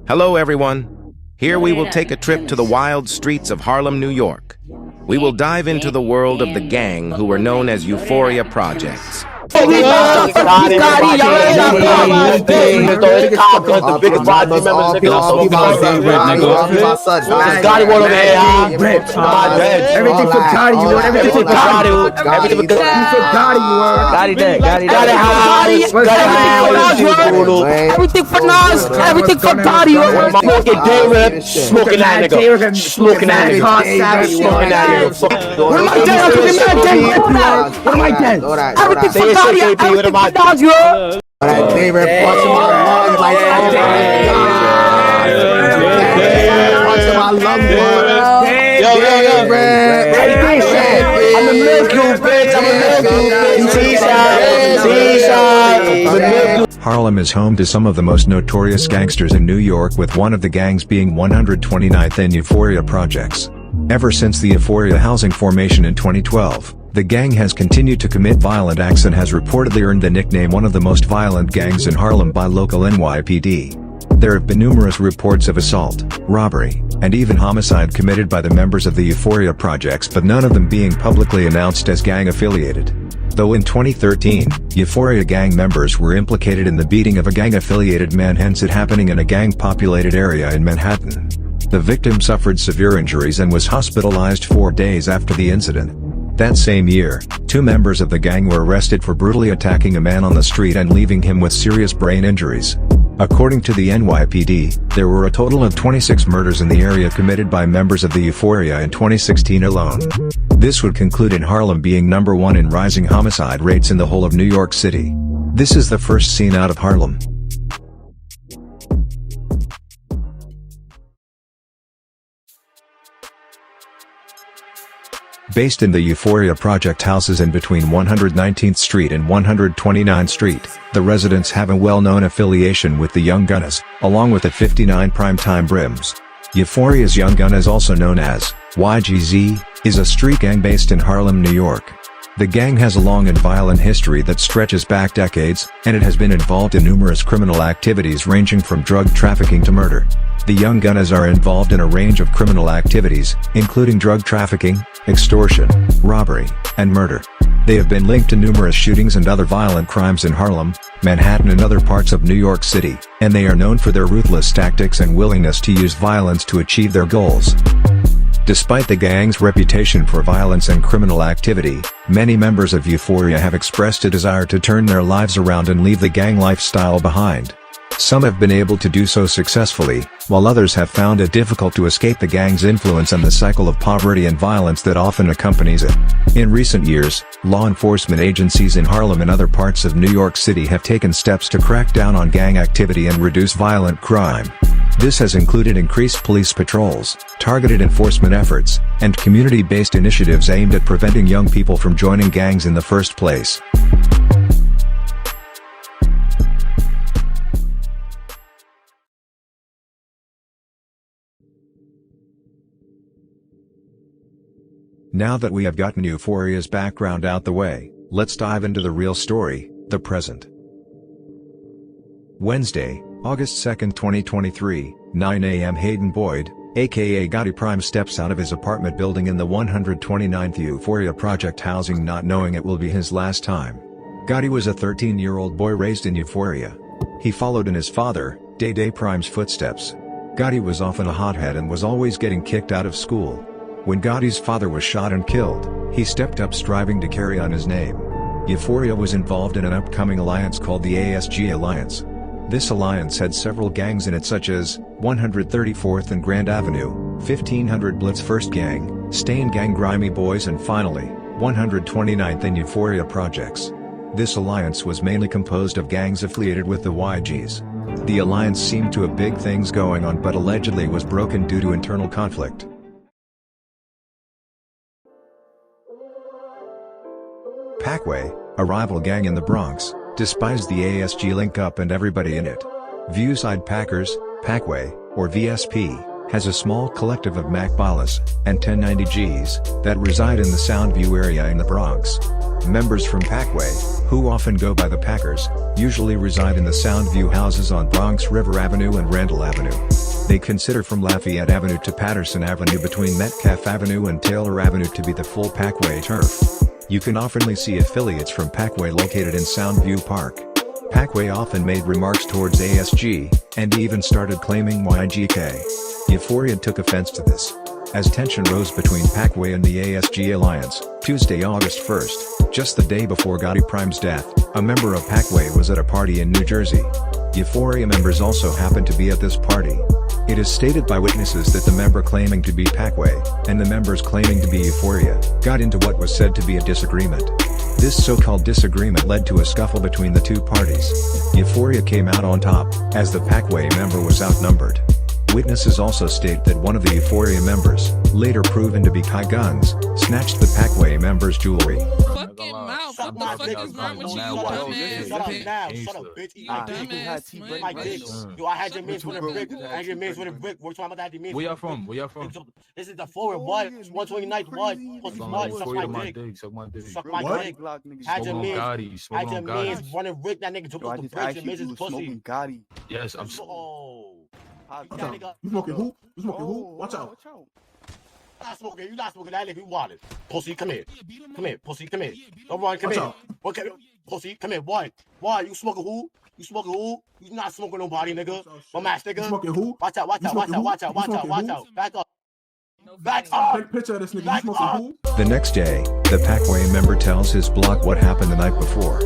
Hello, everyone. Here we will take a trip to the wild streets of Harlem, New York. We will dive into the world of the gang who were known as Euphoria Projects. The biggest body members, nigga. Gotti one over here, everything for Gotti, you want everything for Gotti. Everything for Gotti, you want. Gotti dead, Gotti dead. Everything for Nas, everything for Gotti. Smoking Day-Rip, smoking that nigga. Smoking that nigga. Smoking that nigga. What am I dead? What am I dead? Everything for Gotti, everything for Nas, yo. Day-Rip, watching my lungs like watching my lungs. Yo. I'm a milk you, bitch. I'm a milk you. Harlem is home to some of the most notorious gangsters in New York, with one of the gangs being 129th and Euphoria Projects. Ever since the Euphoria housing formation in 2012, the gang has continued to commit violent acts and has reportedly earned the nickname one of the most violent gangs in Harlem by local NYPD. There have been numerous reports of assault, robbery, and even homicide committed by the members of the Euphoria Projects, but none of them being publicly announced as gang-affiliated. Though in 2013, Euphoria gang members were implicated in the beating of a gang-affiliated man, hence it happening in a gang-populated area in Manhattan. The victim suffered severe injuries and was hospitalized 4 days after the incident. That same year, 2 members of the gang were arrested for brutally attacking a man on the street and leaving him with serious brain injuries. According to the NYPD, there were a total of 26 murders in the area committed by members of the Euphoria in 2016 alone. This would conclude in Harlem being number 1 in rising homicide rates in the whole of New York City. This is the first scene out of Harlem. Based in the Euphoria Project houses in between 119th Street and 129th Street, the residents have a well-known affiliation with the Young Gunners, along with the 59 primetime brims. Euphoria's Young Gunners, also known as YGZ, is a street gang based in Harlem, New York. The gang has a long and violent history that stretches back decades, and it has been involved in numerous criminal activities ranging from drug trafficking to murder. The Young Gunners are involved in a range of criminal activities, including drug trafficking, extortion, robbery, and murder. They have been linked to numerous shootings and other violent crimes in Harlem, Manhattan and other parts of New York City, and they are known for their ruthless tactics and willingness to use violence to achieve their goals. Despite the gang's reputation for violence and criminal activity, many members of Euphoria have expressed a desire to turn their lives around and leave the gang lifestyle behind. Some have been able to do so successfully, while others have found it difficult to escape the gang's influence and the cycle of poverty and violence that often accompanies it. In recent years, law enforcement agencies in Harlem and other parts of New York City have taken steps to crack down on gang activity and reduce violent crime. This has included increased police patrols, targeted enforcement efforts, and community-based initiatives aimed at preventing young people from joining gangs in the first place. Now that we have gotten Euphoria's background out the way, let's dive into the real story, the present. Wednesday, August 2, 2023, 9 a.m. Hayden Boyd, aka Gotti Prime, steps out of his apartment building in the 129th Euphoria Project housing, not knowing it will be his last time. Gotti was a 13-year-old boy raised in Euphoria. He followed in his father, Day Prime's footsteps. Gotti was often a hothead and was always getting kicked out of school. When Gotti's father was shot and killed, he stepped up, striving to carry on his name. Euphoria was involved in an upcoming alliance called the ASG Alliance. This alliance had several gangs in it, such as 134th and Grand Avenue, 1500 Blitz First Gang, Stain Gang, Grimy Boys, and finally, 129th and Euphoria Projects. This alliance was mainly composed of gangs affiliated with the YGs. The alliance seemed to have big things going on, but allegedly was broken due to internal conflict. Packway, a rival gang in the Bronx, despised the ASG link-up and everybody in it. Viewside Packers, Packway, or VSP, has a small collective of Macballas and 1090Gs that reside in the Soundview area in the Bronx. Members from Packway, who often go by the Packers, usually reside in the Soundview houses on Bronx River Avenue and Randall Avenue. They consider from Lafayette Avenue to Patterson Avenue between Metcalf Avenue and Taylor Avenue to be the full Packway turf. You can often see affiliates from Packway located in Soundview Park. Packway often made remarks towards ASG, and even started claiming YGK. Euphoria took offense to this. As tension rose between Packway and the ASG alliance, Tuesday, August 1st, just the day before Gotti Prime's death, a member of Packway was at a party in New Jersey. Euphoria members also happened to be at this party. It is stated by witnesses that the member claiming to be Packway, and the members claiming to be Euphoria, got into what was said to be a disagreement. This so-called disagreement led to a scuffle between the two parties. Euphoria came out on top, as the Packway member was outnumbered. Witnesses also state that one of the Euphoria members, later proven to be Kai Guns, snatched the Packway member's jewelry. Fucking mouth, what the fuck is wrong with you, dumbass? Shut up now, shut up, bitch. Eat my dick. My dick. Yo, I had your mans with a brick. I had your mans with a brick. We're talking about that. Where y'all from? Where y'all from? This is the forward. What? 129th. What? Pussy what? Suck my dick. Suck my dick. Suck my dick. Had your mans running Rick. That nigga took off the brakes and made his pussy. Yes, I'm. You smoking who? You smoking who? Watch out. You not smoking that nigga. You want it. Pussy, come here. Come here, pussy, come here. Don't run, come here. Okay, pussy, come here. Why? You smoking who? You smoking who? You not smoking nobody, nigga. My ass, nigga. You smoking who? Watch out. Back up. Back up. Take a picture of this nigga. You smoking who? The next day, the Packway member tells his block what happened the night before.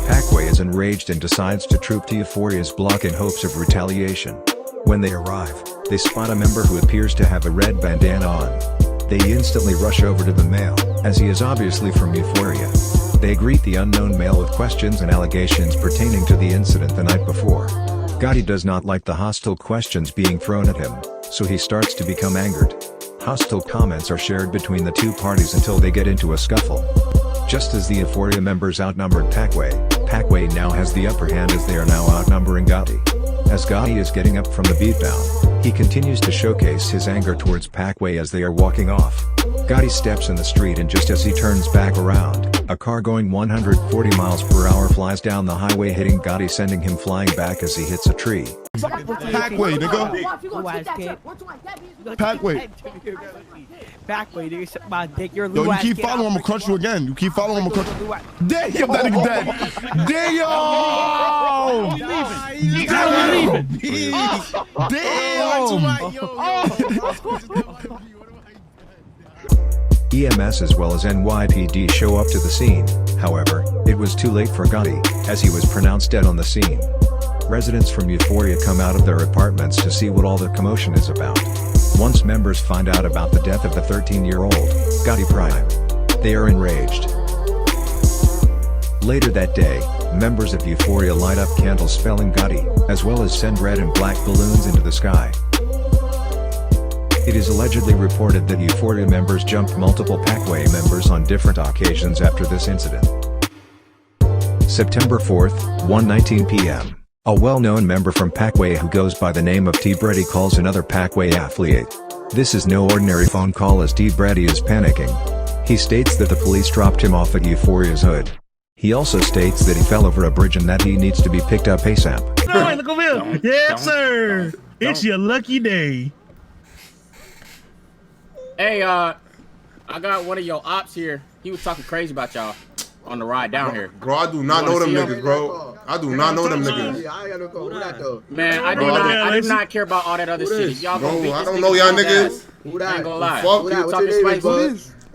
Packway is enraged and decides to troop to Euphoria's block in hopes of retaliation. When they arrive, they spot a member who appears to have a red bandana on. They instantly rush over to the male, as he is obviously from Euphoria. They greet the unknown male with questions and allegations pertaining to the incident the night before. Gotti does not like the hostile questions being thrown at him, so he starts to become angered. Hostile comments are shared between the two parties until they get into a scuffle. Just as the Euphoria members outnumbered Packway, Packway now has the upper hand as they are now outnumbering Gotti. As Gotti is getting up from the beatdown, he continues to showcase his anger towards Packway as they are walking off. Gotti steps in the street and just as he turns back around, a car going 140 miles per hour flies down the highway hitting Gotti, sending him flying back as he hits a tree. Packway, nigga. Packway. Packway, nigga, suck my dick. You're Yo, you keep following, I'm gonna crunch you again. You keep following, I'm gonna crunch you. Damn, that nigga dead. Damn. EMS as well as NYPD show up to the scene. However, it was too late for Gotti, as he was pronounced dead on the scene. Residents from Euphoria come out of their apartments to see what all the commotion is about. Once members find out about the death of the 13-year-old Gotti Prime, they are enraged. Later that day, members of Euphoria light up candles spelling Gotti, as well as send red and black balloons into the sky. It is allegedly reported that Euphoria members jumped multiple Packway members on different occasions after this incident. September 4th, 1:19 p.m. A well-known member from Packway who goes by the name of T. Brady calls another Packway affiliate. This is no ordinary phone call as T. Brady is panicking. He states that the police dropped him off at Euphoria's hood. He also states that he fell over a bridge and that he needs to be picked up ASAP. Look over here. Yes, sir. It's your lucky day. Hey, I got one of your ops here. He was talking crazy about y'all on the ride down here. Bro, I do not know them niggas, bro. I do not know them niggas. Man, I do not care about all that other shit. Y'all gonna beat I this don't nigga know y'all ass. niggas. I ain't gonna lie. Fuck. You talking spicy?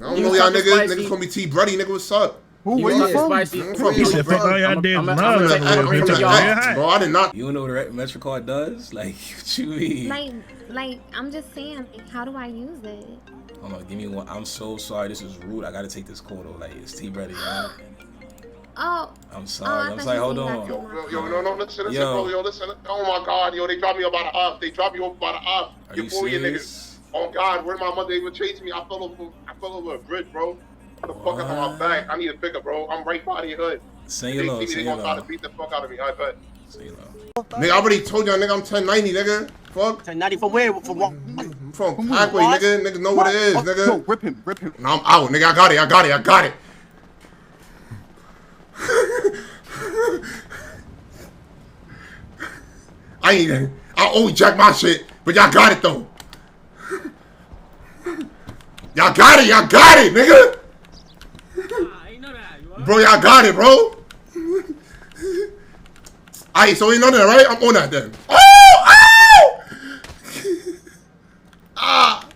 I don't know y'all niggas. Niggas call me T. Brady, nigga, what's up? Where you from? I'm from He said, fuck all y'all did. Bro, I did not. You know what the MetroCard does? Like, what you mean? Like, I'm just saying, how do I use it? Hold on, give me one. I'm so sorry. This is rude. I gotta take this call though. Like, it's T Brady, man. Oh. I'm sorry. I'm sorry. Hold on. Yo, no, listen, bro. Yo, listen. Oh my God, yo, they dropped me about an op. They dropped me over by the op. Are you Euphoria serious? niggas. Oh God, where my mother even chased me? I fell over a bridge, bro. What the fuck is on my back? I need a pickup, bro. I'm right by your hood. Say your low. They gonna try to beat the fuck out of me. I bet. Say your low. Nigga, I already told y'all, nigga, I'm 1090, nigga. Fuck. 1090 from where? From what? I'm from Parkway, nigga. Niggas know what it is, nigga. Yo, rip him, rip him. No, I'm out, nigga. I got it, I got it, I got it. I always jack my shit, but y'all got it though. Y'all got it, nigga. Bro, y'all got it, bro. Aight, so ain't none of that, right? I'm on that then. Oh! Ah!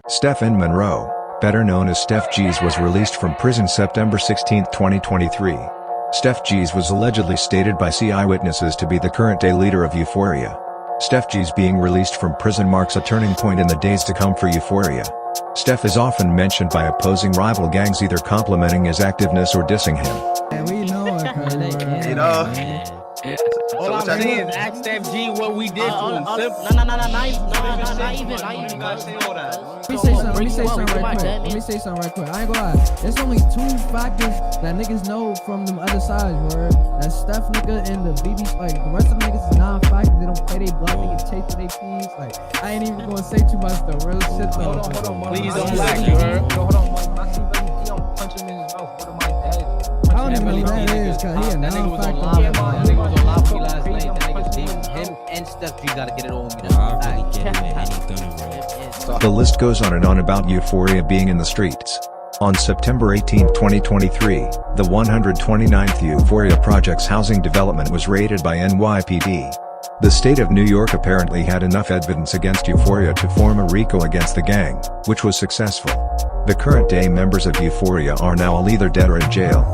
Stephen Monroe, better known as Steph G's, was released from prison September 16, 2023. Steph G's was allegedly stated by eyewitnesses to be the current-day leader of Euphoria. Steph G's being released from prison marks a turning point in the days to come for Euphoria. Steph is often mentioned by opposing rival gangs, either complimenting his activeness or dissing him. Yeah, we know it, you know. All I'm saying is ask Steph G what we did to him. Let me say something right quick. I ain't gonna lie. There's only 2 factors that niggas know from them other sides, word. That's Steph nigga and the BB. Like, the rest of the niggas is non-factors. They don't pay they block, they get chased to their peas. Like, I ain't even gonna say too much though. Real shit though. Hold on. Please don't lack, word. Hold on, he don't punch him in his mouth. What am I dead? I don't even know who that is, cause he a That nigga was on non-factor. live. That nigga was on live for last night. That nigga's deep. Him and Steph G gotta get it on me. The list goes on and on about Euphoria being in the streets. On September 18, 2023, the 129th Euphoria Project's housing development was raided by NYPD. The state of New York apparently had enough evidence against Euphoria to form a RICO against the gang, which was successful. The current-day members of Euphoria are now all either dead or in jail.